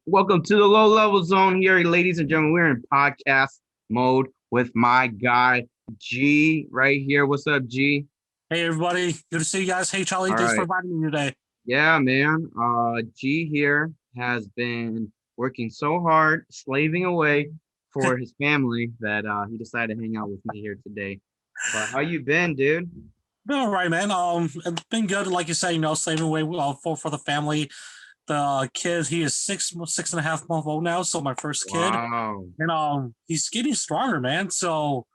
Welcome to the Low Level Zone here, ladies and gentlemen. We're in podcast mode with my guy G right here. What's up, G? Hey everybody, good to see you guys. Hey Charlie, All thanks for right. inviting me today. Yeah, man. G here has been working so hard, slaving away for his family that he decided to hang out with me here today. But how you been, dude? Been all right, man. It's been good, like you say, saving away for the family. The kid, he is 6.5 month old now, so my first kid, Wow. and he's getting stronger, man. So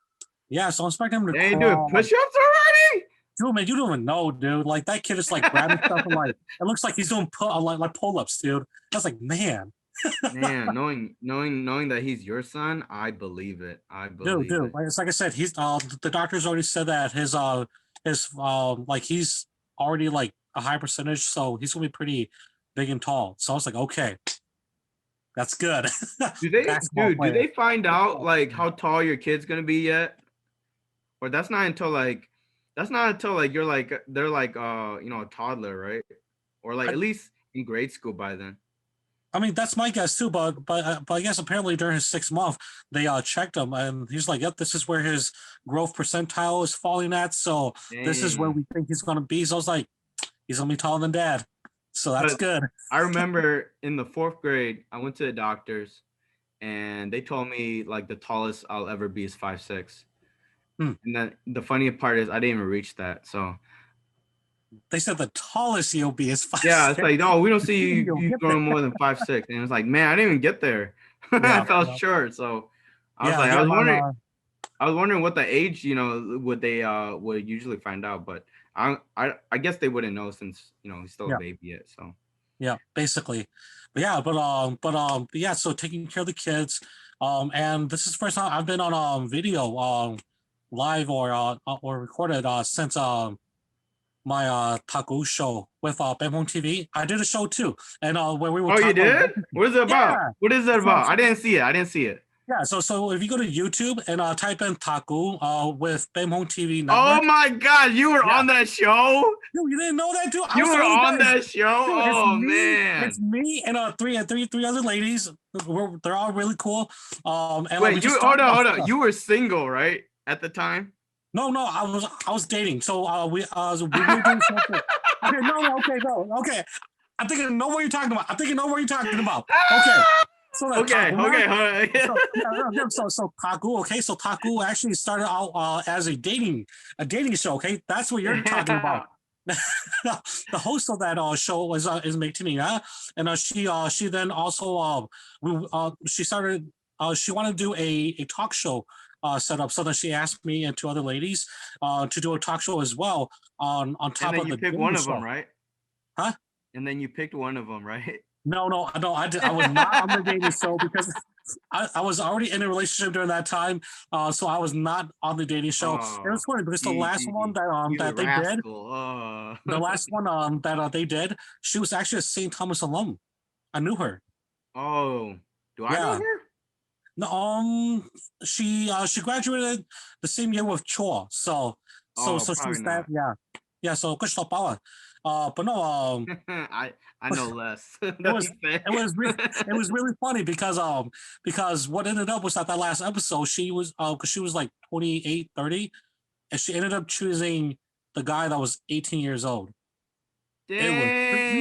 yeah, so I'm expecting him to They doing crawl. push-ups already? Dude, man, you don't even know, dude. Like that kid is like grabbing stuff and like it looks like he's doing like pull-ups, dude. I was like, man, Man, knowing that he's your son, I believe it. I believe dude. it. Like it's like I said, he's the doctors already said that his like he's already like a high percentage, so he's gonna be pretty big and tall. So I was like, okay, that's good. Do they, Basketball dude, do player. they find out like how tall your kid's gonna be yet? Or that's not until you're like they're like a toddler, right? Or like I, at least in grade school by then. I mean, that's my guess too. But I guess apparently during his 6 month, they checked him, and he's like, "Yep, this is where his growth percentile is falling at. So this is where Dang. we think he's gonna be." So I was like, "He's gonna be taller than dad." So that's Because good. I remember in the fourth grade, I went to the doctors and they told me like the tallest I'll ever be is 5'6". Hmm. And then the funny part is I didn't even reach that. So They said the tallest you'll be is five yeah, it's six. like, no, we don't see you, You'll you get there. growing more than 5'6". And it's like, man, I didn't even get there. I Yeah, fell yeah, short. So I was yeah, like, yeah. I was wondering what the age, would they would usually find out, but I guess they wouldn't know since he's still a Yeah, baby yet. So yeah, basically. But yeah. So taking care of the kids, and this is the first time I've been on video, live or recorded since my taco show with Bangkok TV. I did a show too, and where we will oh, you talk about did? What is it about? yeah. What is it So, about? I so didn't see it. I didn't see it. yeah, so if you go to YouTube and type in taco with Bangkok TV Oh network, my God, you were yeah. on that show? Dude, you didn't know that, dude? I You was the were only on guy. that show? Dude, Oh man. it's me and three other ladies. They're all really cool. And like we Wait, you just talk about hold on. stuff. You were single, right? At the time? No, I was dating. So we were doing something. Okay, no, okay, no, okay. I think I know what you're talking about. I think I know what you're talking about. Okay. Ah! So the Okay, Taku, okay, hold so on. yeah, so Taku, okay, so Taku actually started out as a dating show, okay? That's what you're talking about. The host of that show is Meitina, and she then also she started she wanted to do a talk show set up, so then she asked me and two other ladies to do a talk show as well on And top then of you the picked daily one of them, show, right? huh? And then you picked one of them, right? I was not on the dating show because I was already in a relationship during that time, so I was not on the dating show. It Oh, was funny because the last one you that they did, rascal. Oh. the last one that they did, she was actually a St. Thomas alum. I knew her. Oh, do I know Yeah. her? No, she graduated the same year with Cho. Oh, So probably she's that, not. yeah. Yeah, so good stuff, Paula. But no, I know less. it Let me was say. it was really funny because what ended up was that last episode she was because she was like 28, 30, and she ended up choosing the guy that was 18 years old. It was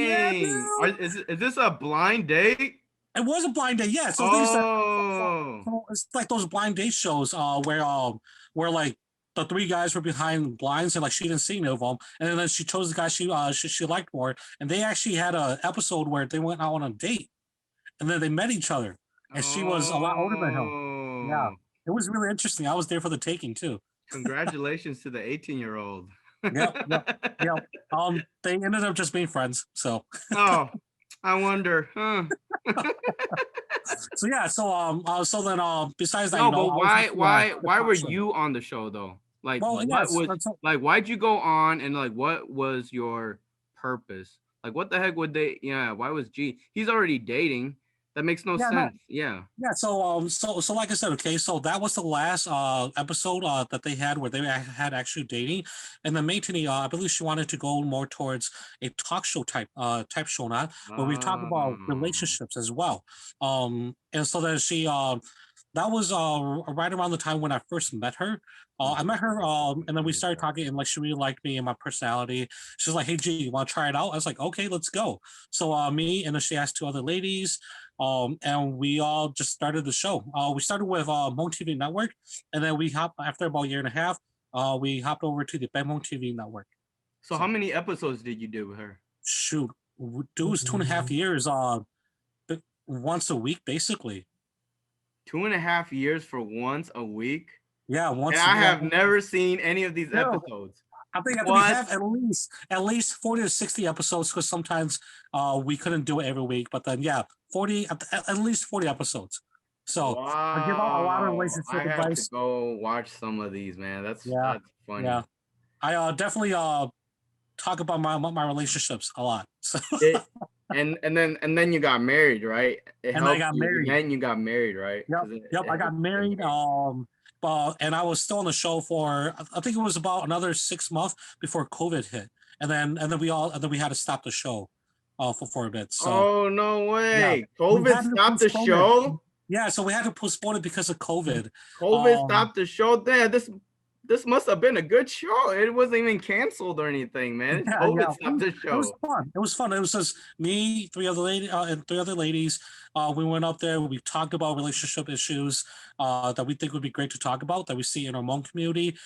yeah, Dang. dude. Is this a blind date? It was a blind date, yeah. So the thing is that Oh. so it's like those blind date shows where like the three guys were behind blinds and like she didn't see any of them, and then she chose the guy she liked more, and they actually had a episode where they went out on a date, and then they met each other, and she was a lot older than him. Yeah, Oh. it was really interesting. I was there for the taking too. Congratulations to the 18-year-old. Yep, yep, yep. They ended up just being friends. Oh, I wonder, huh? So yeah, so then besides that, No, but I was with the why talk were show. you on the show though? Like, Well, what yes, was like? Why'd you go on, and like, what was your purpose? Like, what the heck would they? Yeah, why was G? He's already dating. That makes no Yeah, no, sense. Yeah. yeah. So like I said, okay. So that was the last episode that they had where they had actually dating, and then Maytini, I believe she wanted to go more towards a talk show type show, not where we talk about Oh. relationships as well. And so then she that was right around the time when I first met her. I met her, and then we started talking, and like she really liked me and my personality. She's like, "Hey, G, you want to try it out?" I was like, "Okay, let's go." So me and then she asked two other ladies, and we all just started the show. We started with Mon TV Network, and then we hopped after about a year and a half. We hopped over to the Bang TV Network. So how So many episodes did you do with her? shoot, it was 2.5 years. Once a week, basically. 2.5 years for once a week? Yeah, And once. I Yeah, have never seen any of these no, episodes. I think we What? have at least 40 to 60 episodes because sometimes we couldn't do it every week, but then yeah, 40 at least 40 episodes. So I give out a lot of Wow. I relationship have to advice. go watch some of these, man. Yeah, That's yeah. funny. I definitely talk about my relationships a lot. So It and then you got married, right? It and I helped got you. It married. meant you got married, right? Yep, Because yep. it I got helped you get married. married. But and I was still on the show for I think it was about another 6 months before COVID hit, and then we had to stop the show, for a bit. So Oh, no yeah, way. we COVID had to stopped the postpone it. show? Yeah, so we had to postpone it because of COVID. COVID Um, stopped the show. Damn, this must have been a good show. It wasn't even canceled or anything, man. Yeah, COVID yeah. stopped the It was show. fun. It was fun. It was just me, and three other ladies. We went up there. We talked about relationship issues that we think would be great to talk about that we see in our Hmong community.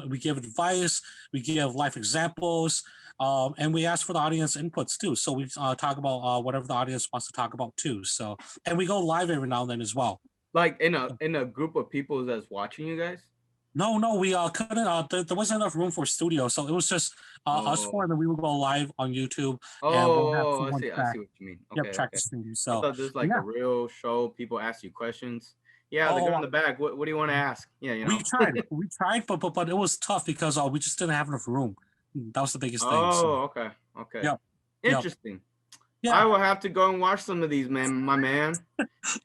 We give advice. We give life examples. And we ask for the audience inputs too. So we talk about whatever the audience wants to talk about too. So and we go live every now and then as well. Like in a group of people that's watching you guys? No, no, we couldn't. There wasn't enough room for a studio, so it was just us four, Oh. and then we would go live on YouTube, and we'll have Oh, someone I see track. what you mean. Yep, Okay, track the okay. stream. I So thought this was like a yeah. real show. People ask you questions. Yeah, the Oh, girl in the back. What do you want to ask? Yeah, we tried, but it was tough because we just didn't have enough room. That was the biggest thing. So Oh, okay, okay. yep, yep, Interesting. I yeah. will have to go and watch some of these, man, my man.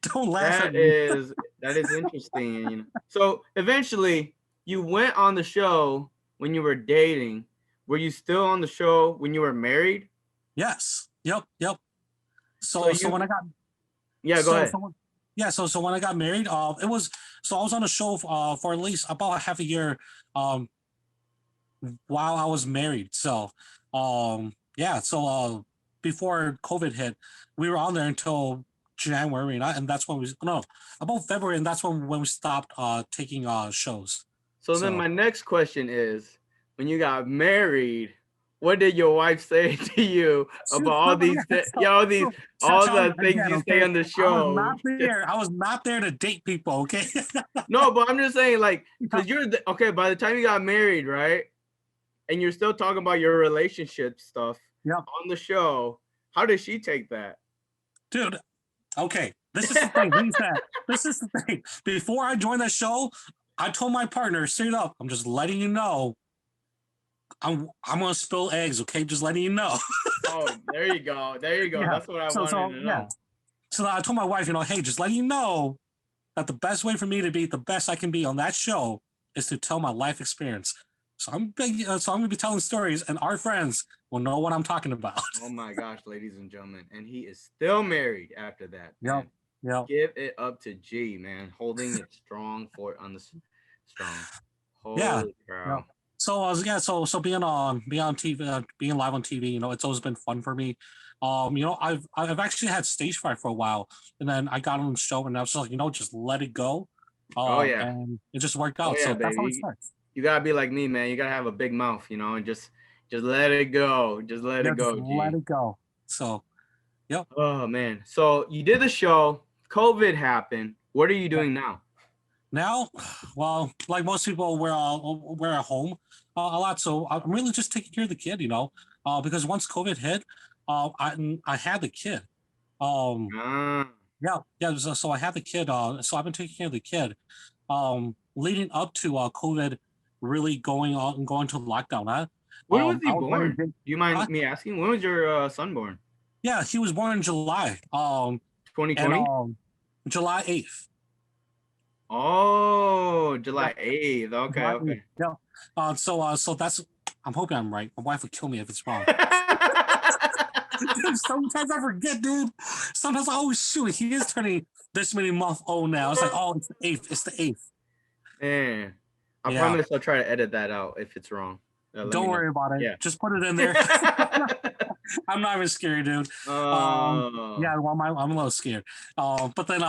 Don't laugh at That me. is that is interesting. So eventually, you went on the show when you were dating. Were you still on the show when you were married? Yes. Yep. Yep. So So when I got yeah, go so ahead. someone yeah so when I got married, it was so I was on the show for at least about half a year, um while I was married. So, yeah. So, before COVID hit, we were on there until January, and that's when we no about February, and that's when we stopped taking shows. So then So my next question is, when you got married, what did your wife say to you about all these so, all so the things again, you say okay, on the I was show? not there. I was not there to date people. Okay. No, but I'm just saying, like, because okay, by the time you got married, right? And you're still talking about your relationship stuff Yep, on the show, how did she take that? dude. Okay, this is the thing. This is the thing. Before I joined the show, I told my partner straight up, I'm just letting you know, I'm gonna spill eggs. Okay, just letting you know. Oh, there you go. There you go. Yeah. That's what I wanted So to yeah. know. So I told my wife, hey, just letting you know that the best way for me to be the best I can be on that show is to tell my life experience. So I'm gonna be telling stories, and our friends will know what I'm talking about. Oh my gosh, ladies and gentlemen. And he is still married after that, Yep. man. Yep. Give it up to G, man. Holding it strong for on the strong. Yeah. Holy Yep. cow. So so being on TV, being live on TV, it's always been fun for me. I've actually had stage fright for a while, and then I got on the show, and I was like, just let it go, Oh yeah. and it just worked Oh out. yeah, So that's how it baby. starts. You gotta be like me, man. You gotta have a big mouth, and just let it go. Just let Yeah, it just go, let G. it go. So, yep. Oh man. So you did the show, COVID happened. What are you doing now? Now, well, like most people, we're at home a lot, so I'm really just taking care of the kid, because once COVID hit, I had the kid. Um, Ah. yeah, yeah. So I had the kid. So I've been taking care of the kid. Leading up to COVID really going to lockdown. Huh? When was he I was letting born? him. Do you Huh? mind me asking? When was your son born? Yeah, he was born in July. and 2020? July 8th. Oh, July Yep, 8th. Okay, July 8th. okay. Yeah. So that's. I'm hoping I'm right. My wife would kill me if it's wrong. Dude, sometimes I forget, dude. Sometimes I always shoot. He is turning this many month old now. It's like, oh, it's the 8th. It's the 8th. Man, I Yeah. promise I'll try to edit that out if it's wrong. Let me Don't know. worry about it. Yeah. Just put it in there. I'm not even scared, dude. Yeah, well, I'm a little scared. But then,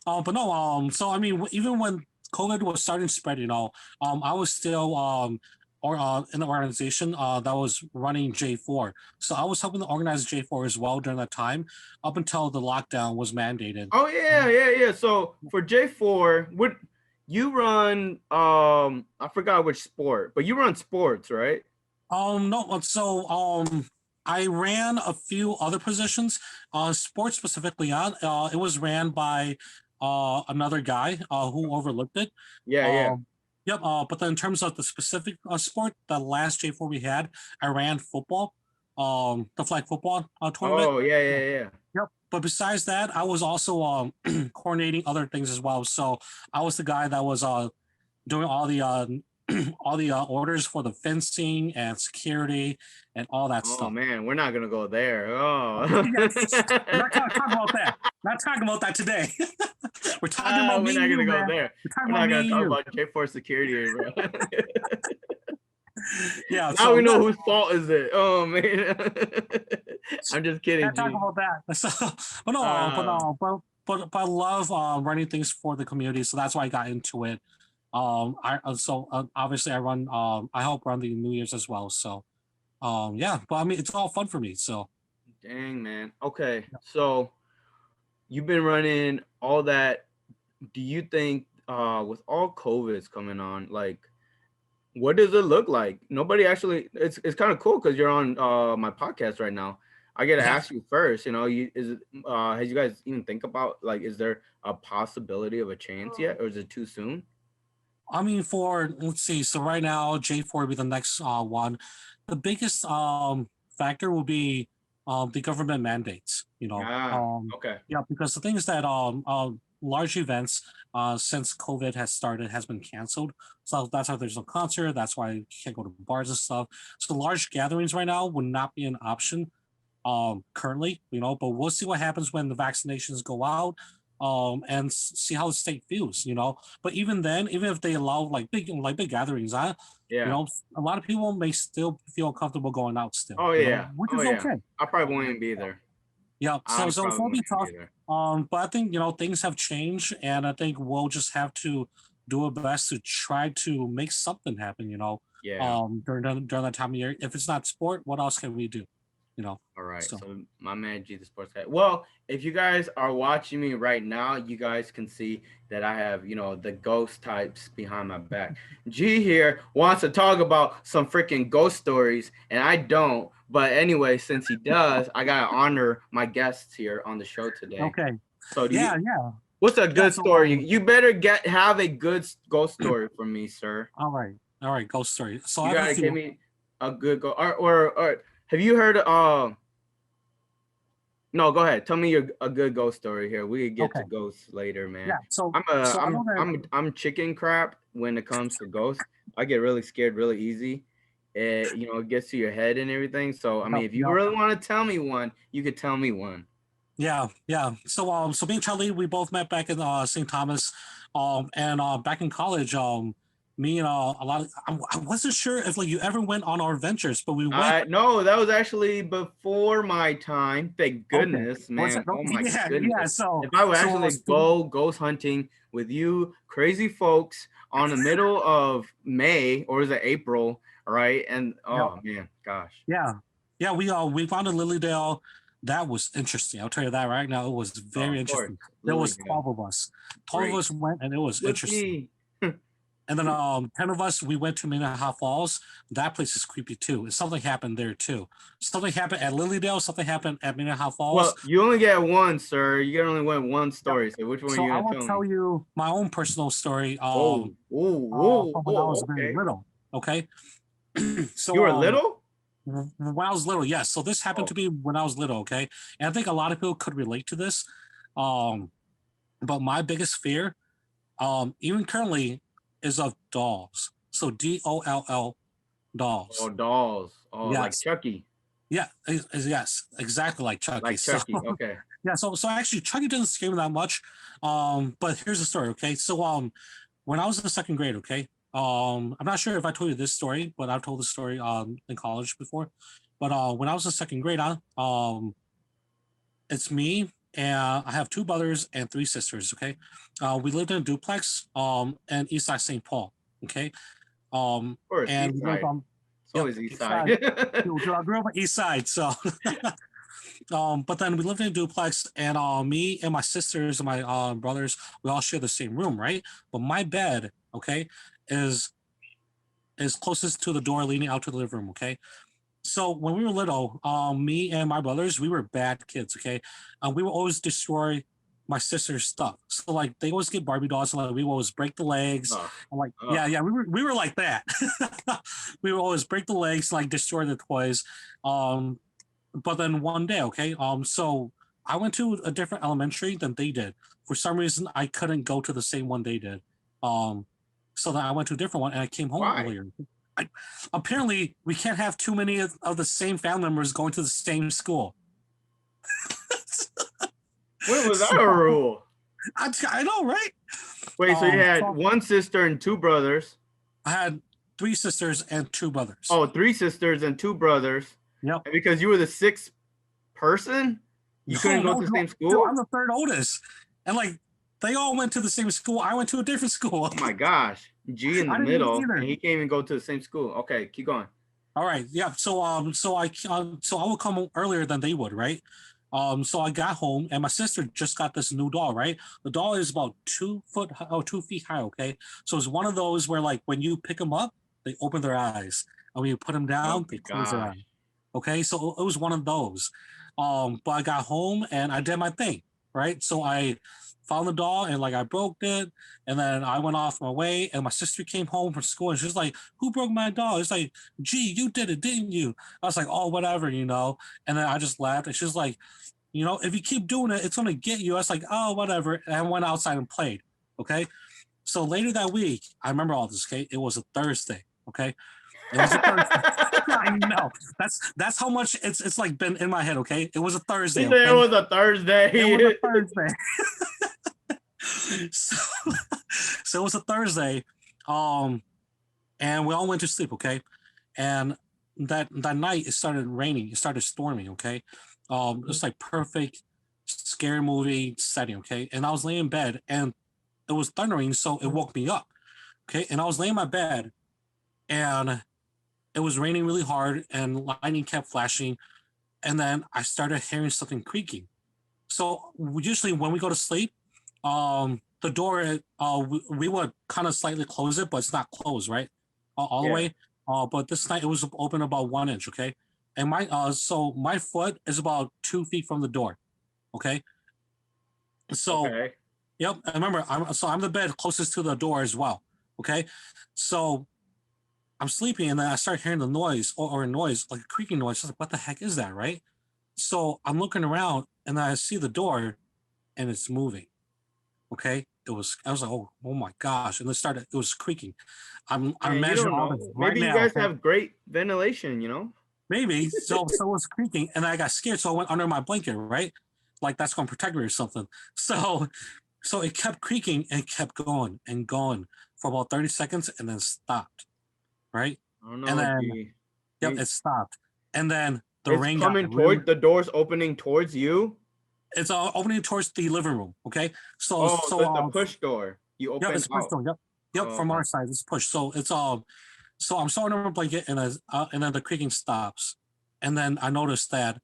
but no, so I mean, even when COVID was starting to spread, I was still in the organization that was running J4. So I was helping to organize J4 as well during that time, up until the lockdown was mandated. Oh yeah. So for J4, what you run? I forgot which sport, but you run sports, right? No, so I ran a few other positions, sports specifically. It was ran by another guy who overlooked it. Yeah. Yep. But then in terms of the specific sport, the last J4 we had, I ran football, the flag football tournament. Oh yeah. Yep. But besides that, I was also coordinating other things as well. So I was the guy that was doing all the all the orders for the fencing and security and all that Oh stuff. man, we're not gonna go there. Oh, Yes. We're not gonna talk about that. Not talking about that today. We're talking about we're me not and you, gonna go man. there. We're talking We're about not me gonna and talk you. about J4 security, bro. Yeah. Now So we know yeah, whose fault is it. Oh man. I'm just kidding, can't talk G. about that. So, but no, but I love running things for the community. So that's why I got into it. Obviously I run I help run the New Year's as well. So yeah, but I mean it's all fun for me. So Dang, man. Okay, so you've been running all that. Do you think with all COVID's coming on, like what does it look like? Nobody actually it's kind of cool because you're on my podcast right now. I gotta yeah. ask you first, is it has you guys even think about like is there a possibility of a chance yet or is it too soon? I mean, let's see. So right now, J4 will be the next one. The biggest factor will be the government mandates. Ah, okay. Yeah, because the thing is that large events since COVID has started has been canceled. So that's why there's no concert. That's why you can't go to bars and stuff. So large gatherings right now would not be an option currently, but we'll see what happens when the vaccinations go out and see how the state feels, but even then, even if they allow like big gatherings, Yeah. a lot of people may still feel comfortable going out still, Oh yeah. which Oh is yeah. okay. I probably won't even be there. Yeah, I so it's probably gonna won't be even tough. be there. But I think things have changed, and I think we'll just have to do our best to try to make something happen. Yeah. During that time of year, if it's not sport, what else can we do? All right. So So my man G the sports guy. Well, if you guys are watching me right now, you guys can see that I have, the ghost types behind my back. G here wants to talk about some freaking ghost stories, and I don't. But anyway, since he does, I gotta honor my guests here on the show today. okay, So yeah. what's a Yeah, good so story? You better have a good ghost story for me, sir. all right, ghost story. So I You have a gotta give few. me a good go or have you heard no, go ahead. Tell me a good ghost story here. We could get Okay, to ghosts later, man. yeah. So I'm a so I know that. I'm chicken crap when it comes to ghosts. I get really scared really easy. It gets to your head and everything. So I mean, if you Yep. really want to tell me one, you could tell me one. Yeah. So me and Charlie, we both met back in St. Thomas, and back in college, me and a lot of I wasn't sure if like you ever went on our adventures, but we went. No, that was actually before my time. Thank Okay, goodness, was it? man. Oh my Yeah. goodness. If I would actually go ghost hunting with you crazy folks on the middle of May or is it April, right? And Yep. oh man, gosh. Yeah. We found a Lilydale. That was interesting. I'll tell you that right now. It was Oh, very of course. interesting. There was Lilydale. 12 of us. 12 of Great. us went, and it was interesting. Yippee. And then 10 of us, we went to Minnehaha Falls. That place is creepy too. And something happened there too. Something happened at Lilydale. Something happened at Minnehaha Falls. Well, you only get one, sir. You can only win one story. So which one are So you I gonna will tell me? you my own personal story Oh, from when I was very okay. little. Okay. So You were little? when I was little, yes. So this happened Oh, to me when I was little, okay? And I think a lot of people could relate to this. Um, but my biggest fear, even currently, is of dolls. So DOLL oh, dolls. dolls. Oh, like Yes. Chucky. Yeah, yes, exactly like Chucky. Like So Chucky. Okay. yeah, so actually Chucky doesn't scare me that much. But here's the story, okay? So when I was in the second grade, okay, I'm not sure if I told you this story, but I've told this story in college before. But when I was in second grade, it's me and I have two brothers and three sisters. Okay, we lived in a duplex in East Side St. Paul. Okay, Of course, and East we lived Side. on It's yep always East East Side. Side. Dude, I grew up on East Side, so but then we lived in a duplex, and me and my sisters and my brothers, we all share the same room, right? But my bed, okay, is is closest to the door leading out to the living room. Okay, so when we were little, me and my brothers, we were bad kids. Okay, we would always destroy my sister's stuff. So like they always get Barbie dolls, and like we would always break the legs. Oh, I'm like, oh. yeah, we were like that. We would always break the legs, like destroy the toys. Um, but then one day, okay, so I went to a different elementary than they did. For some reason, I couldn't go to the same one they did. Um, so then I went to a different one, and I came home Why? earlier. I, apparently, we can't have too many of the same family members going to the same school. When was that So, a rule? I know, right? Wait, so you had So one sister and two brothers. I had three sisters and two brothers. Oh, three sisters and two brothers. Yep. And because you were the sixth person, you couldn't go to the No, same dude, school? I'm the third oldest, and like they all went to the same school. I went to a different school. Oh my gosh. G in the I didn't middle, either. and he can't even go to the same school. Okay, keep going. All right, yeah. So I would come home earlier than they would, right? So I got home and my sister just got this new doll, right? The doll is about 2 foot, 2 feet high. Okay, so it's one of those where like when you pick them up, they open their eyes, and when you put them Oh down, my they close their eyes. gosh. Okay, so it was one of those. But I got home and I did my thing, right? So I found the doll and like I broke it, and then I went off my way. And my sister came home from school and she's like, "Who broke my doll?" It's like, "Gee, you did it, didn't you?" I was like, "Oh, whatever, you know." And then I just laughed, and she's like, "You know, if you keep doing it, it's gonna get you." I was like, "Oh, whatever," and I went outside and played. Okay, so later that week, I remember all this. Okay, it was a Thursday. Okay, it was a Thursday. I know. That's how much it's like been in my head. Okay, it was a He Thursday. said it Okay, was a it was a Thursday. Thursday. so, so it was a Thursday. Um, and we all went to sleep. Okay, and that night it started raining. It started storming. Okay, it's like perfect scary movie setting. Okay, and I was laying in bed and it was thundering, so it woke me up. Okay, and I was laying in my bed and it was raining really hard and lightning kept flashing. And then I started hearing something creaking. So usually when we go to sleep, the door, we would kind of slightly close it, but it's not closed, right? All the Yeah. way. But this night it was open about 1 inch, okay? And so my foot is about 2 feet from the door, okay? So, Okay. yep, I remember, I'm the bed closest to the door as well, okay? So I'm sleeping and then I start hearing the noise or a noise, like a creaking noise. I was like, what the heck is that, right? So I'm looking around and I see the door and it's moving. Okay. I was like, oh my gosh. And it was creaking. I'm Man, you imagining don't all this know. right Maybe you now. guys Okay. have great ventilation, you know? Maybe. So it was creaking and I got scared. So I went under my blanket, right? Like that's going to protect me or something. So it kept creaking and kept going and going for about 30 seconds and then stopped. Right. I don't And know, then, G. yep, it stopped. And then the It's rain got coming really, toward the doors opening towards you. it's opening towards the living room. Okay. So, Oh, so so, it's a push door. You yep, open it's pushed out. on. Yep. Yep. Oh, From okay. our side, it's pushed. So it's so I'm sitting under a blanket and then the creaking stops. And then I noticed that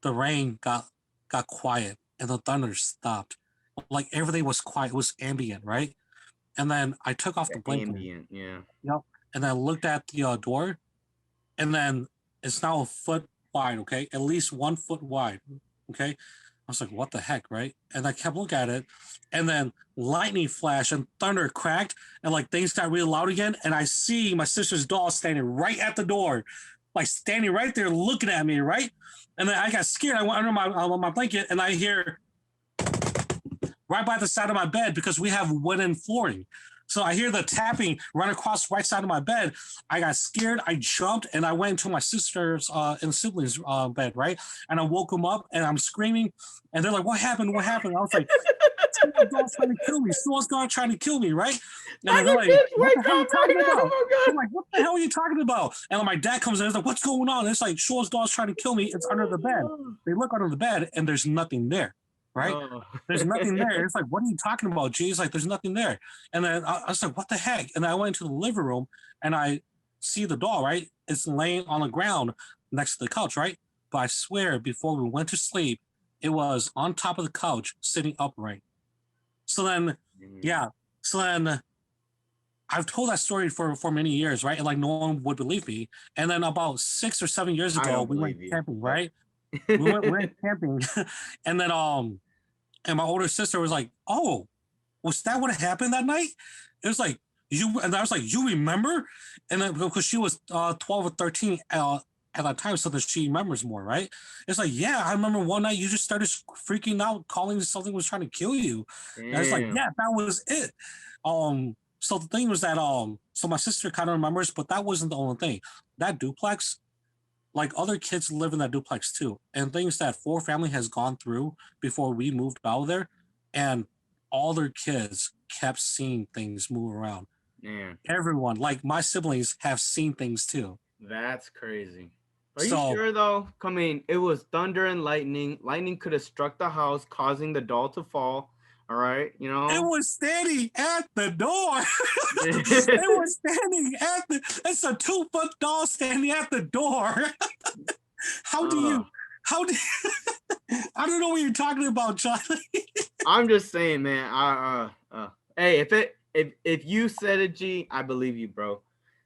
the rain got quiet and the thunder stopped. Like everything was quiet. It was ambient. Right. And then I took off the The blanket. ambient, yeah. Yep. And I looked at the door and then it's now a foot wide, okay? At least 1 foot wide, okay? I was like, what the heck, right? And I kept looking at it, and then lightning flash and thunder cracked, and like things got really loud again. And I see my sister's doll standing right at the door, like standing right there looking at me, right? And then I got scared. I went under my blanket, and I hear right by the side of my bed because we have wooden flooring. So I hear the tapping right across the right side of my bed. I got scared. I jumped and I went into my sister's and siblings' bed, right? And I woke them up and I'm screaming. And they're like, "What happened? What happened?" I was like, "Someone's dog's trying to kill me. Someone's dog trying to kill me," right? And I they're can like, just "What the wake hell are you up talking right now. about?" Oh my I'm god. like, "What the hell are you talking about?" And then my dad comes in and is like, "What's going on?" And it's like, "Shaw's dog's trying to kill me. It's under the bed." They look under the bed and there's nothing there, right? Oh. There's nothing there. It's like, "What are you talking about, G?" It's like, "There's nothing there." And then I was like, "What the heck?" And then I went into the living room and I see the doll, right? It's laying on the ground next to the couch, right? But I swear, before we went to sleep, it was on top of the couch, sitting upright. So then, yeah. So then I've told that story for many years, right? And like no one would believe me. And then about 6 or 7 years I ago, don't we went believe you. camping, right? We went camping, and then and my older sister was like, "Oh, was that what happened that night?" It was like you, and I was like, "You remember?" And then because she was 12 or 13 at that time, so that she remembers more, right? It's like, "Yeah, I remember one night you just started freaking out, calling something was trying to kill you." And I was like, Damn. "Yeah, that was it." So the thing was that so my sister kind of remembers, but that wasn't the only thing. That duplex, like other kids live in that duplex too, and things that four family has gone through before we moved out of there, and all their kids kept seeing things move around. Man, Everyone, like my siblings, have seen things too. that's crazy. Are you So sure though? I mean, it was thunder and lightning. Lightning could have struck the house, causing the doll to fall. All right, you it know. was standing at the door. It was standing at the. It's a 2 foot doll standing at the door. How do uh, you? How do? I don't know what you're talking about, Charlie. I'm just saying, man. Hey, if you said it, G, I believe you, bro. I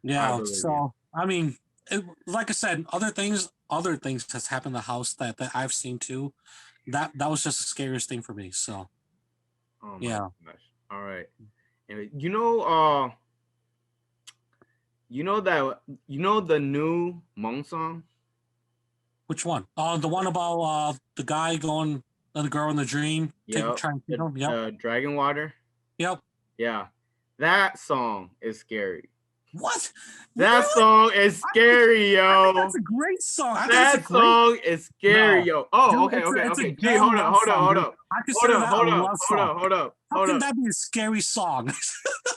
Yeah. believe you. So I mean, like I said, other things has happened in the house that I've seen too. That was just the scariest thing for me. So Oh my yeah. gosh. All right. And you know the new Hmong song? Which one? The one about the guy going, the girl in the dream, Yep. trying to kill him. Yep. Dragon Water. Yep. Yeah. That song is scary. What? That Really? song is scary, I think yo. that's a great song. I think it's a That great. song is scary, No, yo. Oh, dude, okay, okay, it's a okay. Gee, good love song, hold dude. up. I Hold consider up, that a hold up, love hold song. up, hold up, How hold can up, that be a scary song?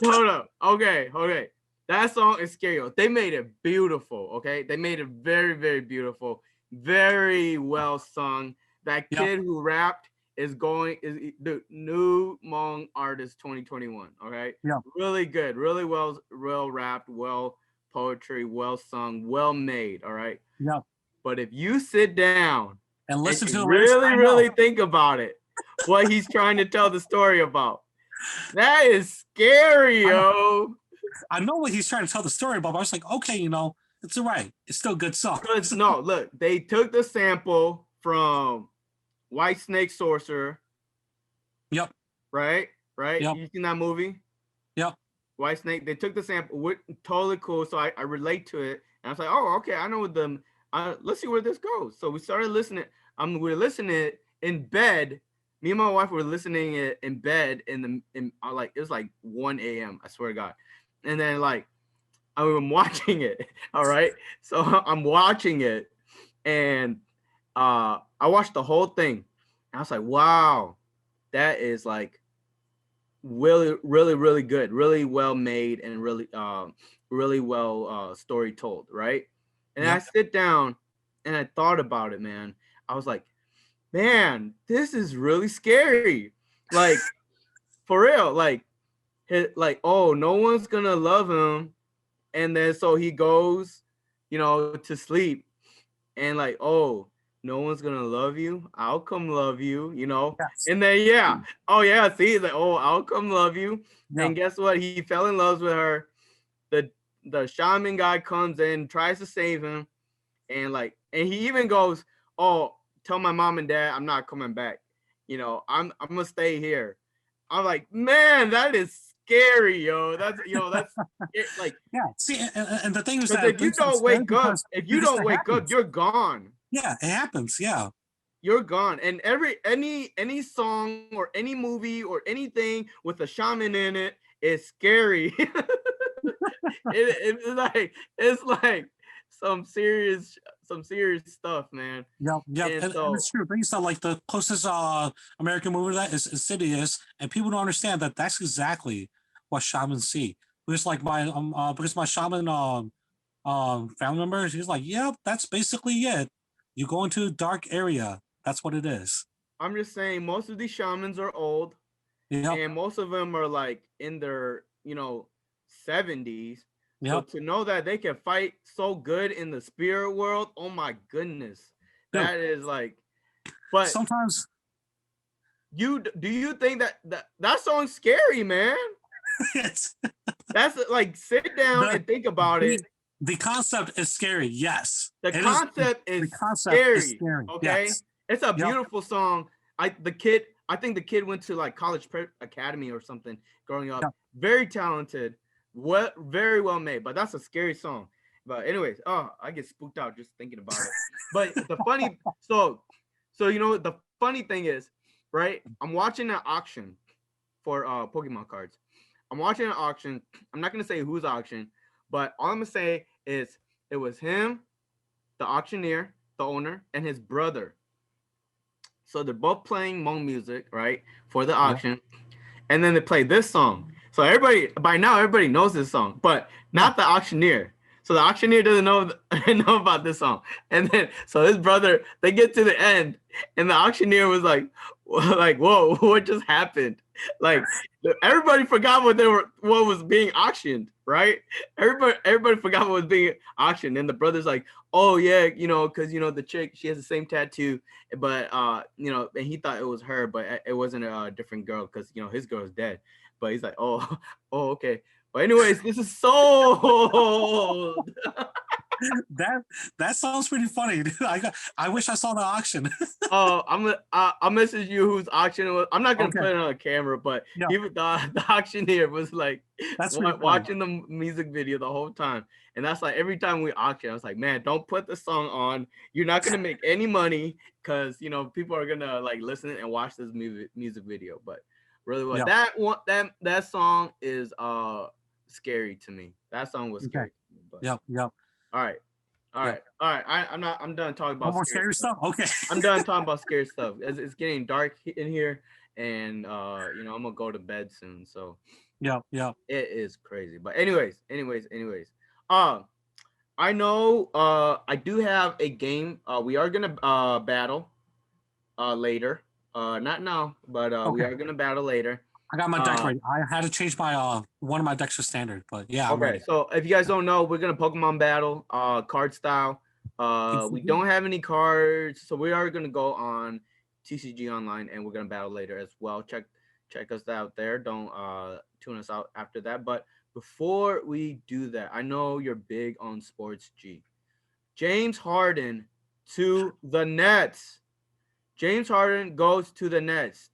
hold up. Okay, okay. That song is scary, yo. They made it beautiful, okay? They made it very, very beautiful. Very well sung. That Yep. kid who rapped is the new Hmong artist 2021, okay? Yep. Really good, really well rapped, well poetry, well sung, well made, all right? Yep. But if you sit down And and listen to you the lyrics. really, I know. really think about it, what he's trying to tell the story about, that is scary, I know. yo. I know what he's trying to tell the story about. But I was like, okay, it's all right. It's still a good song. Because no, look, they took the sample from White Snake Sorcerer, Yep. right? Right? Yep. You seen that movie? Yep. White Snake. They took the sample, totally cool. So I relate to it, and I was like, oh, okay, I know what the. Let's see where this goes. So we started listening. We're listening in bed. Me and my wife were listening it in bed like it was like 1 a.m. I swear to God, and then like I'm watching it. All right, so I'm watching it, and I watched the whole thing. And I was like, wow, that is like really, really, really good, really well made, and really well story told, right? And I Yep. sit down and I thought about it, man. I was like, man, this is really scary. Like, for real, like, oh, no one's gonna love him, and then so he goes, to sleep, and like, oh, no one's gonna love you. I'll come love you, Yes. and then yeah, oh yeah, see, like, oh, I'll come love you, Yep. and guess what? He fell in love with her. The shaman guy comes in, tries to save him, and he even goes, oh, tell my mom and dad I'm not coming back. I'm gonna stay here. I'm like, man, that is scary, yo. That's like Yeah. See, and the thing is because that if you don't wake up, it happens. you're gone. Yeah, it happens. Yeah. You're gone. And any song or any movie or anything with a shaman in it is scary. It's like some serious stuff, man. Yep, yep, And and so it's true. Things that like the closest American movie to that is Insidious, and people don't understand that that's exactly what shamans see. Because my shaman family member, he's like, yep, that's basically it. You go into a dark area. That's what it is. I'm just saying most of these shamans are old Yep, and most of them are like in their 70s. So yep. to know that they can fight so good in the spirit world, oh my goodness, Dude, that is like. But sometimes do you think that song's scary, man? it's That's like sit down the and think about it. the concept is scary. Yes, The it is. concept is The concept scary. is scary. Okay, Yes. it's a Yep. beautiful song. I think the kid went to like college prep academy or something growing up. Yep. Very talented, very well made. But that's a scary song. But anyways, oh, I get spooked out just thinking about it. But the funny, so the funny thing is, right? I'm watching an auction for Pokemon cards. I'm watching an auction. I'm not gonna say whose auction, but all I'm gonna say is it was him, the auctioneer, the owner, and his brother. So they're both playing Hmong music, right, for the auction, and then they play this song. So everybody knows this song, but not the auctioneer. So the auctioneer doesn't know about this song. And then so his brother, they get to the end, and the auctioneer was like, whoa, what just happened? Like everybody forgot what was being auctioned, right? Everybody forgot what was being auctioned, and the brother's like, oh yeah, because the chick, she has the same tattoo, but and he thought it was her, but it wasn't a different girl because his girl is dead. But he's like, oh, okay. But anyways, this is so That sounds pretty funny. I wish I saw the auction. Oh, I'll message you whose auction it was. I'm not gonna Okay. put it on camera, but Yeah. the auctioneer was like That's watching the music video the whole time, and that's like every time we auction, I was like, man, don't put the song on. You're not gonna make any money because people are gonna like listen and watch this music video. But really, what that song is scary to me. That song was scary. To me, but. Yep. All right. I'm done talking about more scary stuff. Okay. I'm done talking about scary stuff. It's getting dark in here, and I'm gonna go to bed soon. So Yeah. it is crazy. But anyways. I know I do have a game. We are gonna battle later. Not now, but we are gonna battle later. I got my deck ready. I had to change my one of my decks to standard, but yeah, I'm ready. So if you guys don't know, we're gonna Pokemon battle card style. We don't have any cards, so we are gonna go on TCG online and we're gonna battle later as well. Check us out there. Don't tune us out after that. But before we do that, I know you're big on sports, G. James Harden to the Nets. James Harden goes to the Nets.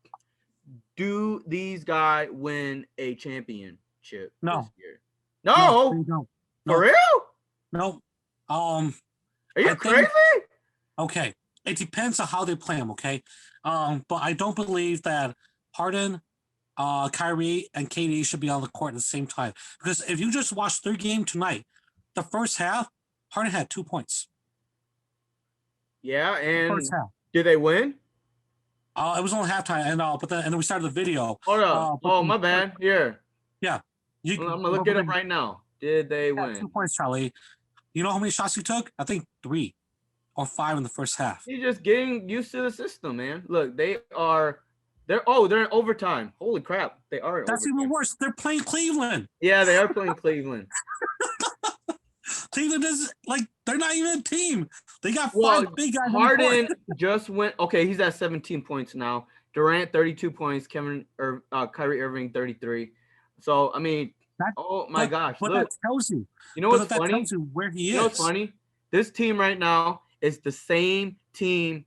Do these guys win a championship this year? No. For real? No. Are you crazy? Okay. It depends on how they play them, okay? But I don't believe that Harden, Kyrie, and KD should be on the court at the same time. Because if you just watch their game tonight, the first half, Harden had 2 points. Yeah, and first half. Did they win? It was only halftime, and then we started the video. Hold up! My bad. Here. Yeah. I'm gonna look it up right now. Did they win? 2 points, Charlie. You know how many shots you took? I think 3 or 5 in the first half. You're just getting used to the system, man. Look, they're in overtime. Holy crap, they are. That's even worse. They're playing Cleveland. Yeah, they are playing Cleveland. Cleveland is they're not even a team. They got 5 big guys. Harden just went. Okay, he's at 17 points now. Durant 32 points. Kyrie Irving 33. So I mean, my gosh! But look, that tells you. You know what's funny? That tells you where he is. You know what's funny? This team right now is the same team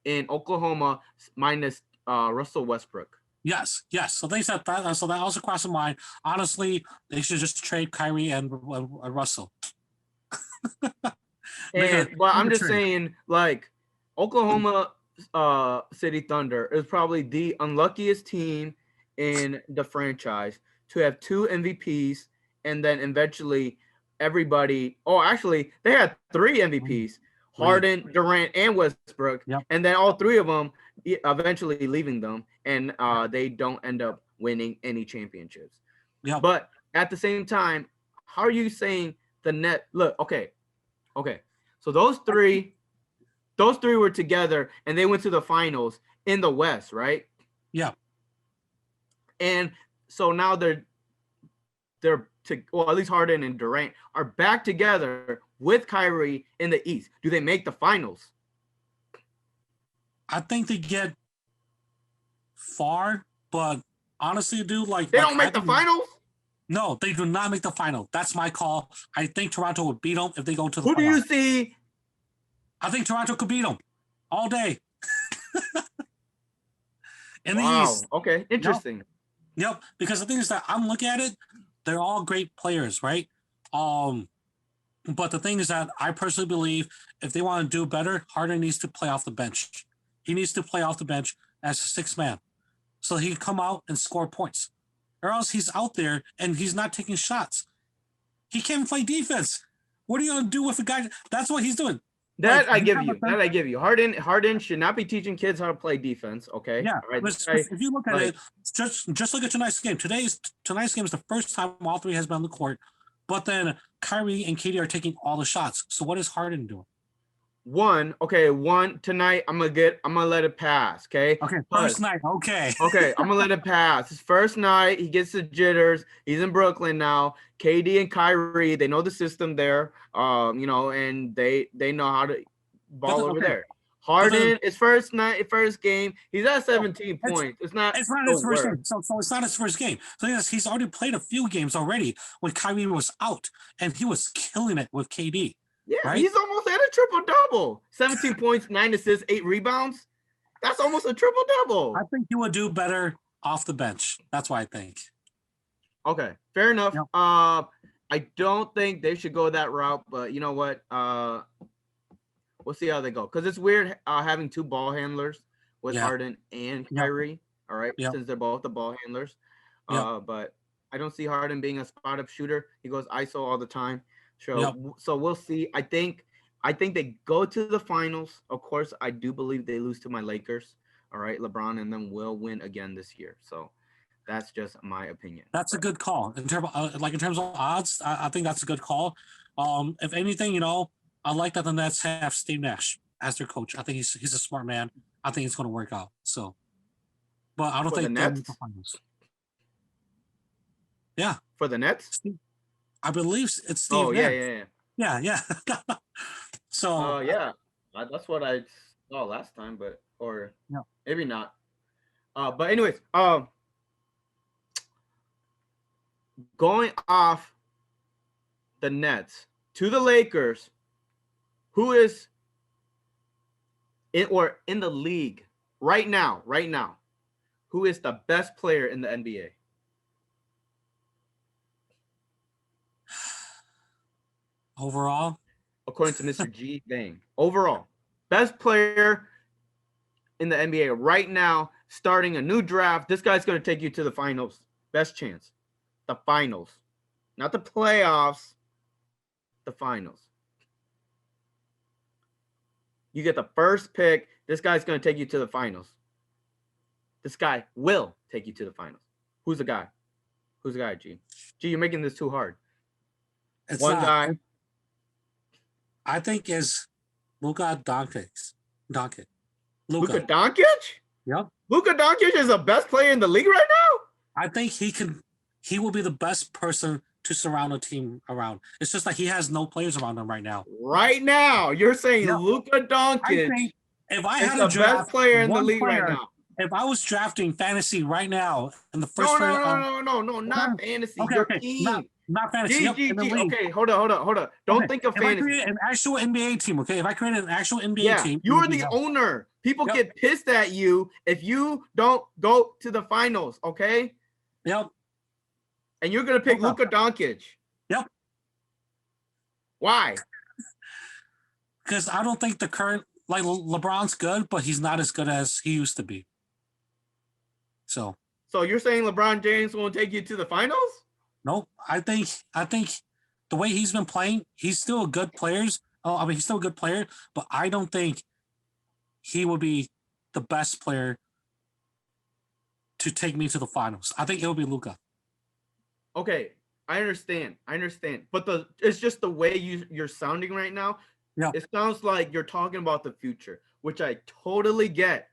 in Oklahoma minus Russell Westbrook. Yes, yes. So they said that. So that also crossed my mind. Honestly, they should just trade Kyrie and Russell. But Make I'm a just trade. saying, like, Oklahoma City Thunder is probably the unluckiest team in the franchise to have two MVPs, and then eventually everybody. Oh, actually, they had three MVPs: Three. Harden, Durant, and Westbrook, Yep. and then all three of them eventually leaving them, and they don't end up winning any championships. Yep. But at the same time, how are you saying the net? Look, okay. So those three were together and they went to the finals in the West, right? Yeah. And so now they're at least Harden and Durant are back together with Kyrie in the East. Do they make the finals? I think they get far, but honestly, dude, They don't make the finals? No, they do not make the final. That's my call. I think Toronto would beat them if they go to the Who do you see? I think Toronto could beat them all day. In the Wow. East. Okay. Interesting. Yep. Because the thing is that I'm looking at it, they're all great players, right? But the thing is that I personally believe if they want to do better, Harden needs to play off the bench. He needs to play off the bench as a sixth man, so he can come out and score points. Or else he's out there and he's not taking shots. He can't play defense. What are you gonna do with a guy? That's what he's doing. That I give you. Harden should not be teaching kids how to play defense. Okay. Yeah. All right. If you look at it, just look at tonight's game. Tonight's game is the first time all three has been on the court, but then Kyrie and KD are taking all the shots. So what is Harden doing? One tonight. I'm gonna let it pass. Okay. First night. Okay. Okay. I'm gonna let it pass. His first night, he gets the jitters. He's in Brooklyn now. KD and Kyrie, they know the system there. And they know how to ball over there. Harden, his first game, he's at 17 points. It's not his first game. So it's not his first game. So he's already played a few games already when Kyrie was out, and he was killing it with KD. Yeah, right? He's almost at a triple-double. 17 points, 9 assists, 8 rebounds. That's almost a triple-double. I think he would do better off the bench. That's what I think. Okay, fair enough. Yep. I don't think they should go that route, but you know what? We'll see how they go. Because it's weird having two ball handlers with Harden and Kyrie. All right, since they're both the ball handlers. But I don't see Harden being a spot-up shooter. He goes ISO all the time. So we'll see. I think they go to the finals. Of course, I do believe they lose to my Lakers. All right, LeBron and them will win again this year. So that's just my opinion. That's a good call. In terms of odds, I think that's a good call. If anything, I like that the Nets have Steve Nash as their coach. I think he's a smart man. I think it's going to work out. So, but I don't think they'll make the finals. Yeah, for the Nets. I believe it's Steve. Oh, yeah. So yeah, that's what I saw last time, or maybe not. But anyways, going off the Nets to the Lakers, who is in the league right now, who is the best player in the NBA? Overall, according to Mr. G. Vang, overall, best player in the NBA right now, starting a new draft. This guy's going to take you to the finals. Best chance. The finals. Not the playoffs. The finals. You get the first pick. This guy's going to take you to the finals. This guy will take you to the finals. Who's the guy? G? G, you're making this too hard. It's one guy. I think is Luka Doncic. Luka Doncic? Yep. Luka Doncic is the best player in the league right now? I think he will be the best person to surround a team around. It's just like he has no players around him right now. Right now, you're saying Luka Doncic I think if I had the best player in the league right now. If I was drafting fantasy right now in the first no, not fantasy. Your team. Not fantasy. Yep, in the league. Okay, hold on. Don't think of if I fantasy. created an actual NBA team, okay? If I created an actual NBA team, you're the owner. People get pissed at you if you don't go to the finals, okay? Yep. And you're gonna pick Luka Doncic. Yep. Why? Because I don't think the current LeBron's good, but he's not as good as he used to be. So you're saying LeBron James won't take you to the finals? Nope. I think the way he's been playing, he's still a good player. He's still a good player, but I don't think he would be the best player to take me to the finals. I think it'll be Luka. Okay, I understand. But it's just the way you're sounding right now. Yeah. It sounds like you're talking about the future, which I totally get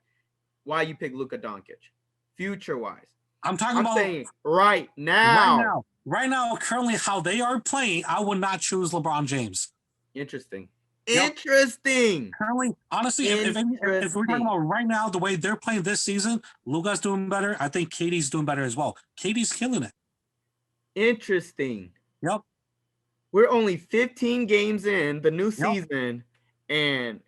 why you pick Luka Doncic. Future-wise. I'm saying right now. Right now, currently how they are playing, I would not choose LeBron James. Interesting. Yep. Interesting. Currently, honestly, if we're talking about right now, the way they're playing this season, Luka's doing better. I think KD's doing better as well. KD's killing it. Interesting. Yep. We're only 15 games in the new season, and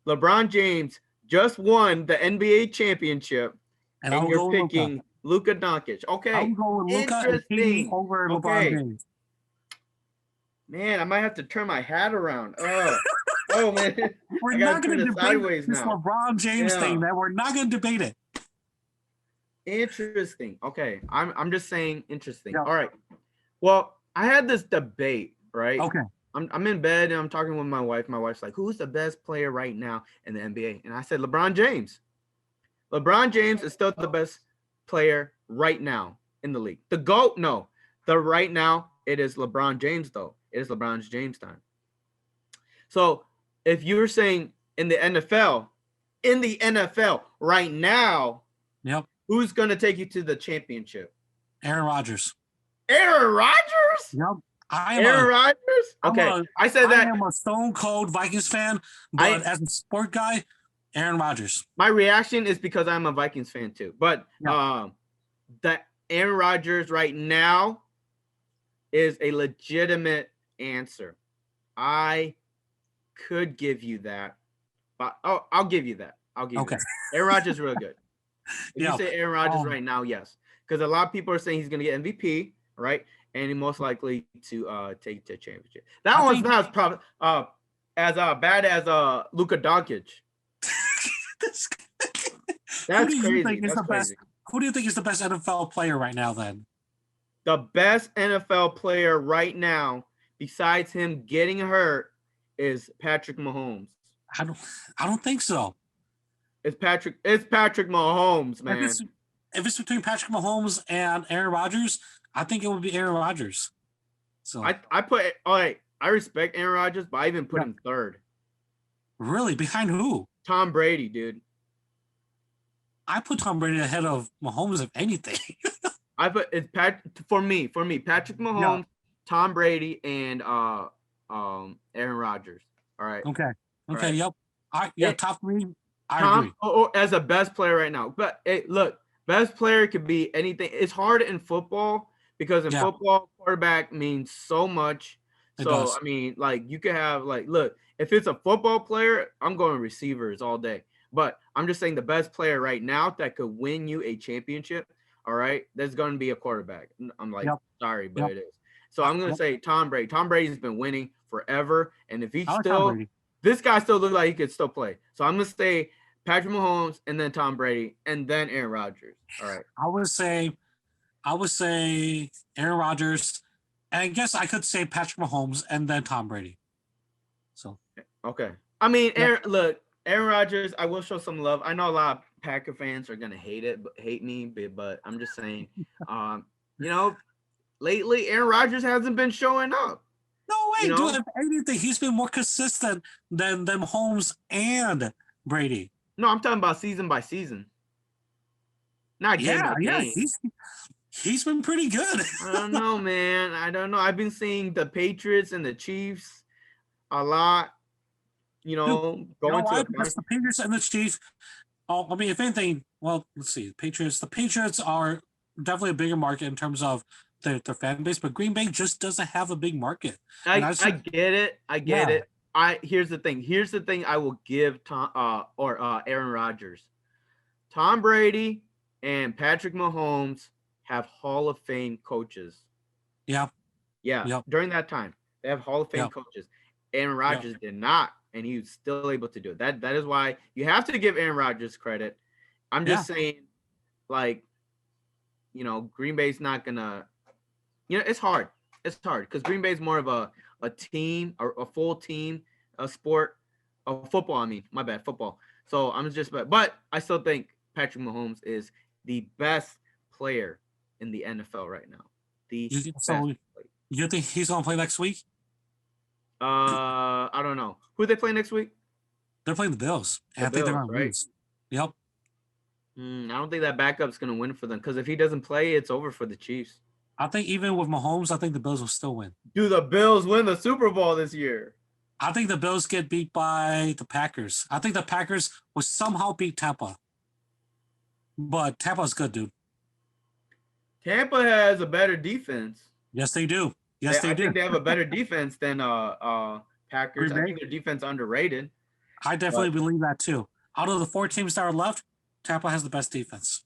LeBron James just won the NBA championship, and you're picking Luka Doncic. Okay. I'm going Luka and KD over LeBron James. Man, I might have to turn my hat around. Oh man. We're not going to debate this LeBron James thing, man. We're not going to debate it. Interesting. Okay. I'm just saying interesting. All right. Well, I had this debate, right? Okay. I'm in bed and I'm talking with my wife. My wife's like, who's the best player right now in the NBA? And I said, LeBron James. LeBron James is still the best player right now in the league. The GOAT, no. The right now, it is LeBron James, though. It is LeBron James time. So if you're saying in the NFL right now, who's going to take you to the championship? Aaron Rodgers. Aaron Rodgers? Yep. Aaron Rodgers? Okay. I said that. I am a stone cold Vikings fan, but as a sport guy, Aaron Rodgers. My reaction is because I'm a Vikings fan too. But that Aaron Rodgers right now is a legitimate answer. I could give you that. But I'll give you that. I'll give you that. Aaron Rodgers is real good. If you say Aaron Rodgers right now, yes. Because a lot of people are saying he's going to get MVP, right? And he's most likely to take the championship. That one's not as bad as Luka Doncic. That's crazy. Who do you think is the best NFL player right now then? The best NFL player right now, besides him getting hurt, is Patrick Mahomes. I don't think so. It's Patrick Mahomes, man. If it's between Patrick Mahomes and Aaron Rodgers, I think it would be Aaron Rodgers. So I respect Aaron Rodgers, but I even put him third. Really? Behind who? Tom Brady, dude. I put Tom Brady ahead of Mahomes, if anything. For me, Patrick Mahomes, Tom Brady, and Aaron Rodgers. All right. Okay. Right. Yep. Top three. I agree. As a best player right now. But look, best player could be anything. It's hard in football because in football, quarterback means so much. I mean, like you could have look, if it's a football player, I'm going receivers all day. But I'm just saying the best player right now that could win you a championship, all right, there's going to be a quarterback. I'm sorry, but it is. So I'm going to say Tom Brady. Tom Brady's been winning forever. And if he's this guy still looks like he could still play. So I'm going to say Patrick Mahomes and then Tom Brady and then Aaron Rodgers. All right. I would say Aaron Rodgers. And I guess I could say Patrick Mahomes and then Tom Brady. So. Okay. I mean, Aaron Rodgers, I will show some love. I know a lot of Packer fans are gonna hate me, but I'm just saying, lately Aaron Rodgers hasn't been showing up. No way, dude. If anything, he's been more consistent than Mahomes and Brady. No, I'm talking about season by season. Not game by game. He's been pretty good. I don't know, man. I don't know. I've been seeing the Patriots and the Chiefs a lot. Going to the Patriots and the Chiefs. I mean, if anything, well, let's see. The Patriots are definitely a bigger market in terms of their fan base, but Green Bay just doesn't have a big market. I get it. I get it. Here's the thing. Here's the thing I will give Aaron Rodgers. Tom Brady and Patrick Mahomes have Hall of Fame coaches. Yeah. Yeah. Yep. During that time, they have Hall of Fame coaches. Aaron Rodgers did not, and he was still able to do it. That is why you have to give Aaron Rodgers credit. I'm just saying, like, you know, Green Bay's not gonna. You know, it's hard. It's hard because Green Bay's more of a team, or a full team, a sport, football. I mean, my bad, football. So I'm just, but I still think Patrick Mahomes is the best player in the NFL right now. You think he's gonna play next week? I don't know. Who they play next week? They're playing the Bills. I think they're gonna lose. Yep. I don't think that backup's gonna win for them because if he doesn't play, it's over for the Chiefs. I think even with Mahomes, I think the Bills will still win. Do the Bills win the Super Bowl this year? I think the Bills get beat by the Packers. I think the Packers will somehow beat Tampa. But Tampa's good, dude. Tampa has a better defense. Yes, they do. Yes, they do. I think they have a better defense than Packers. I think their defense underrated. I definitely believe that too. Out of the 4 teams that are left, Tampa has the best defense.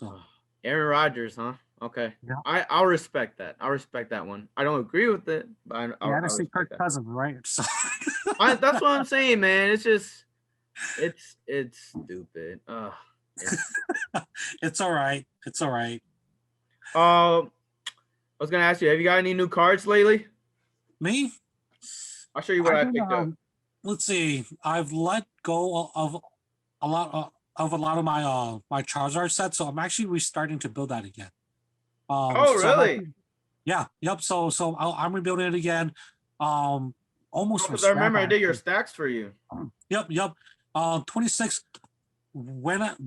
So Aaron Rodgers, huh? Okay. Yeah. I'll respect that. I'll respect that one. I don't agree with it, but I'll see Kirk Cousins, right? So. That's what I'm saying, man. It's just it's stupid. It's all right. It's all right. I was gonna ask you, have you got any new cards lately? Me? I'll show you what I picked up. Let's see. I've let go of a lot of my my Charizard sets, so I'm actually restarting to build that again. Really? Yep. So I'm rebuilding it again. Almost. Because I remember I did your stacks for you. Yep. 26.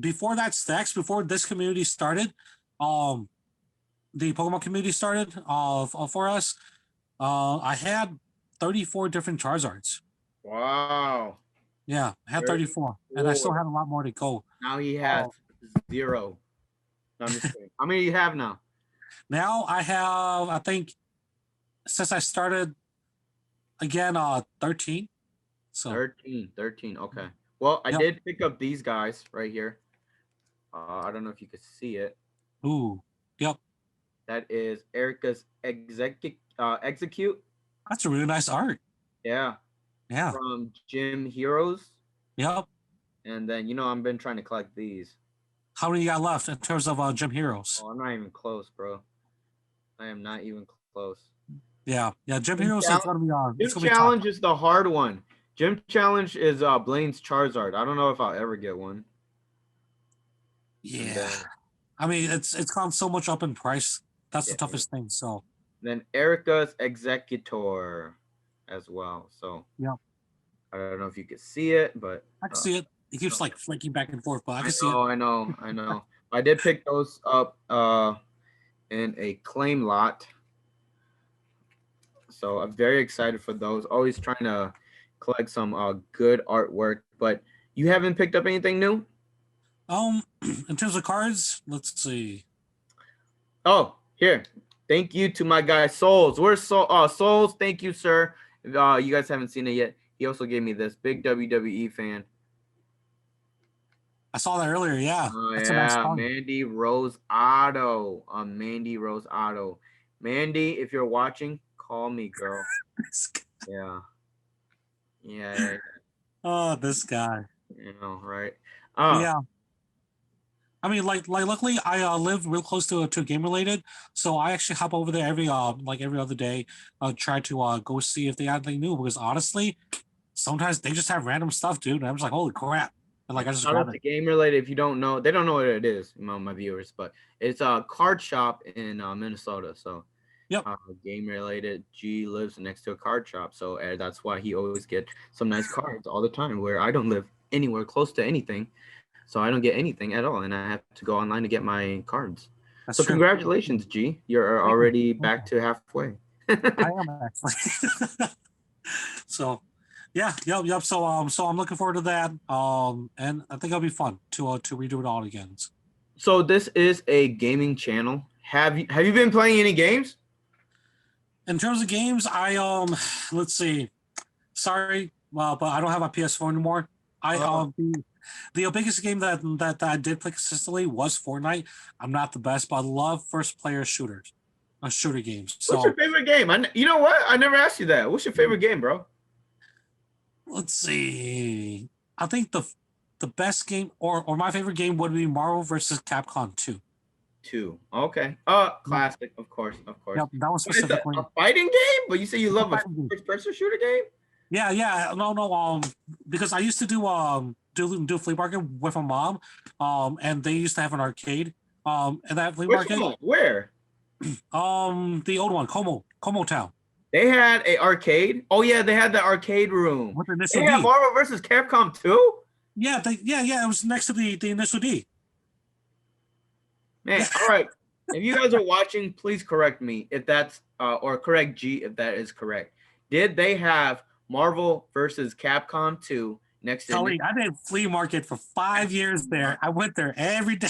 Before this community started, the Pokemon community started for us. I had 34 different Charizards. Wow. Yeah, I had 34, and I still had a lot more to go. Now he has 0. No, I'm just kidding. How many do you have now? Now I have, I think, since I started again, 13. So 13. Okay. Well, I did pick up these guys right here. I don't know if you could see it. Ooh. Yep. That is Erica's Execute. That's a really nice art. Yeah. Yeah. From Gym Heroes. Yep. And then, I've been trying to collect these. How many you got left in terms of Gym Heroes? Oh, I'm not even close, bro. I am not even close. Yeah. Gym Heroes is going to be on. Gym Challenge is the hard one. Gym Challenge is Blaine's Charizard. I don't know if I'll ever get one. Yeah. I mean, it's gone so much up in price. That's the toughest thing. So then Erica's Executor as well. So I don't know if you could see it, but I can see it. It keeps like flaking back and forth, but I can see it. I know. I did pick those up in a claim lot. So I'm very excited for those. Always trying to collect some good artwork, but you haven't picked up anything new? In terms of cards, let's see. Oh, here. Thank you to my guy Souls. Where's Souls? Thank you, sir. You guys haven't seen it yet. He also gave me this. Big WWE fan. I saw that earlier. Yeah. That's a nice card. Mandy Rose Auto. Mandy Rose Auto. Mandy, if you're watching, call me, girl. Yeah. Oh, this guy. Right? Yeah. I mean, like luckily I live real close to game related, so I actually hop over there every other day, try to go see if they have anything new, because honestly, sometimes they just have random stuff, dude. And I'm just like, holy crap. And I just grab it. Game related, if you don't know, they don't know what it is, my viewers, but it's a card shop in Minnesota. So game related. G lives next to a card shop, so that's why he always gets some nice cards all the time, where I don't live anywhere close to anything. So I don't get anything at all, and I have to go online to get my cards. That's so true. Congratulations, G. You're already back to halfway. I am actually. So, yep. So I'm looking forward to that. And I think it'll be fun to redo it all again. So this is a gaming channel. Have you been playing any games? In terms of games, I let's see. Sorry, well, but I don't have a PS4 anymore. I the biggest game that I did play consistently was Fortnite. I'm not the best, but I love first player shooters, shooter games. So what's your favorite game? You know what? I never asked you that. What's your favorite game, bro? let's see. I think the best game or my favorite game would be Marvel versus Capcom 2. 2. Okay. Classic, of course. Yep, that was What is specifically a fighting game, but you say you love a first-person shooter game? Yeah. No. Because I used to do flea market with my mom, and they used to have an arcade, and that flea Which market. one? Where? The old one, Como Town. They had a arcade. Oh yeah, they had the arcade room. With the initial They had D. Marvel versus Capcom 2? Yeah, it was next to the initial D. Man, all right. If you guys are watching, please correct me if that's or correct G if that is correct. Did they have Marvel versus Capcom 2 next to Tony, I did flea market for 5 years there. I went there every day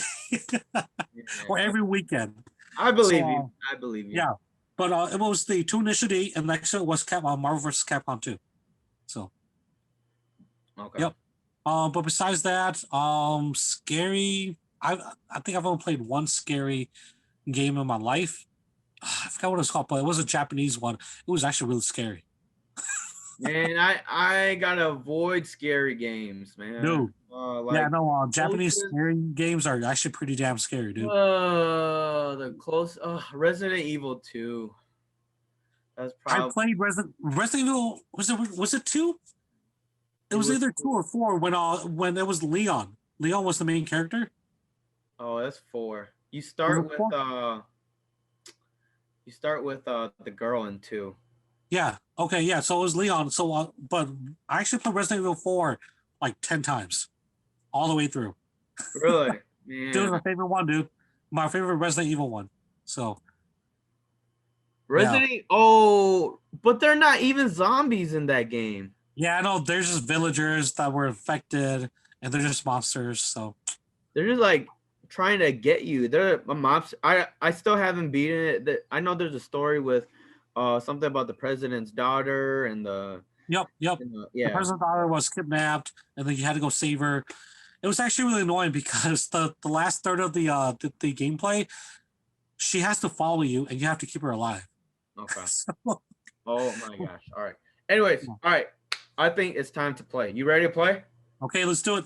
or every weekend. I believe you. I believe you. Yeah, but it was the 2 initial D, and next to it was Marvel versus Capcom 2. So, okay. Yep. But besides that, scary. I think I've only played one scary game in my life. I forgot what it was called, but it was a Japanese one. It was actually really scary. Man, I gotta avoid scary games, man. Dude. Japanese scary games are actually pretty damn scary, dude. The close. Resident Evil 2. That's probably. I played Resident Evil. Was it 2? It was either 2 or 4 when it was Leon. Leon was the main character. Oh, that's 4. You start with the girl in 2. Yeah. Okay. Yeah. So it was Leon. So, but I actually played Resident Evil 4 like 10 times, all the way through. Really? Man. Dude, my favorite one, dude. My favorite Resident Evil one. So. But they're not even zombies in that game. Yeah, I know. There's just villagers that were infected, and they're just monsters. So. They're just like trying to get you. They're a mobs. I still haven't beaten it. I know there's a story with something about the president's daughter and the Yep. yeah. The president's daughter was kidnapped, and then you had to go save her. It was actually really annoying because the last third of the gameplay, she has to follow you, and you have to keep her alive. Okay. Oh my gosh! All right. Anyways, all right. I think it's time to play. You ready to play? Okay, let's do it.